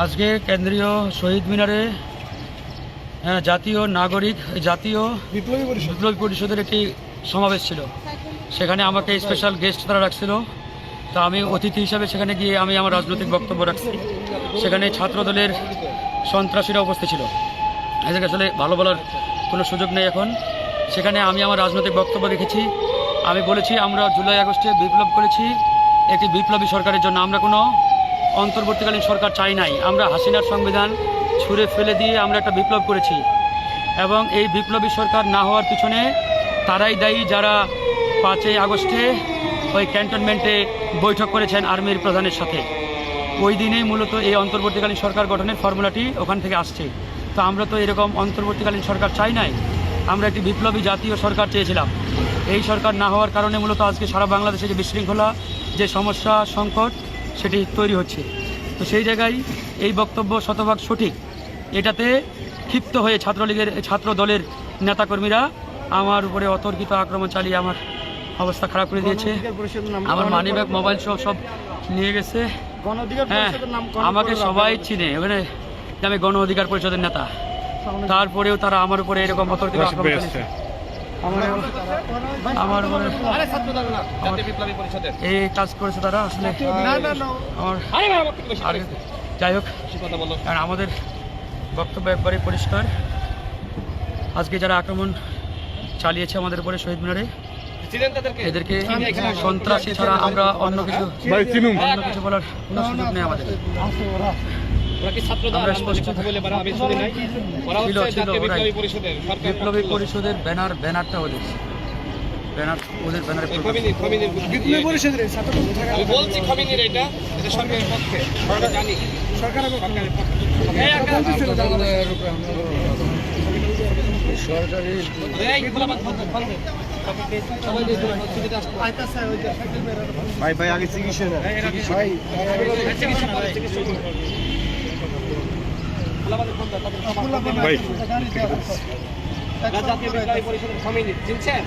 আজকে কেন্দ্রীয় শহীদ মিনারে জাতীয় বিপ্লবী পরিষদের একটি সমাবেশ ছিল। সেখানে আমাকে স্পেশাল গেস্ট তারা রাখছিল। তা আমি অতিথি হিসাবে সেখানে গিয়ে আমি আমার রাজনৈতিক বক্তব্য রাখছি। সেখানে ছাত্রদলের সন্ত্রাসীরা উপস্থিত ছিল। এদেরকে আসলে ভালো বলার কোনো সুযোগ নেই এখন। সেখানে আমি আমার রাজনৈতিক বক্তব্য রেখেছি। আমি বলেছি আমরা জুলাই আগস্টে বিপ্লব করেছি একটি বিপ্লবী সরকারের জন্য। আমরা কোনো অন্তর্বর্তীকালীন সরকার চাই নাই। আমরা হাসিনার সংবিধান ছুঁড়ে ফেলে দিয়ে আমরা একটা বিপ্লব করেছি এবং এই বিপ্লবী সরকার না হওয়ার পিছনে তারাই দায়ী যারা 5ই আগস্টে ওই ক্যান্টনমেন্টে বৈঠক করেছেন আর্মির প্রধানের সাথে। ওই দিনেই মূলত এই অন্তর্বর্তীকালীন সরকার গঠনের ফর্মুলাটি ওখান থেকে আসছে। তো আমরা তো এরকম অন্তর্বর্তীকালীন সরকার চাই নাই, আমরা একটি বিপ্লবী জাতীয় সরকার চেয়েছিলাম। এই সরকার না হওয়ার কারণে মূলত আজকে সারা বাংলাদেশে যে বিশৃঙ্খলা, যে সমস্যা, সংকট সেটি তৈরি হচ্ছে। তো সেই জায়গায় এই বক্তব্য শতভাগ সঠিক। এটাতে ক্ষিপ্ত হয়ে ছাত্র দলের নেতাকর্মীরা আমার উপরে অতর্কিত আক্রমণ চালিয়ে আমার অবস্থা খারাপ করে দিয়েছে। আমার মানিব্যাগ, মোবাইল সব নিয়ে গেছে। হ্যাঁ, আমাকে সবাই চিনে, ওখানে আমি গণ অধিকার পরিষদের নেতা। তারপরেও তারা আমার উপরে এরকম অতর্কিত আক্রমণ চালিয়েছে। আমার এই কাজ করেছে তারা আসলে যাই হোক, কারণ আমাদের বক্তব্য একবারে পরিষ্কার। আজকে যারা আক্রমণ চালিয়েছে আমাদের উপরে শহীদ মিনারে, এদেরকে সন্ত্রাসী ছাড়া আমরা অন্য কিছু বলার কোনো সুযোগ নেই আমাদের। বিপ্লবী পরিষদের ব্যানারটা ওদের ব্যানারে ভাই আগে চিকিৎসা জাতীয় বিপ্লবী পরিষদের চিনছেন?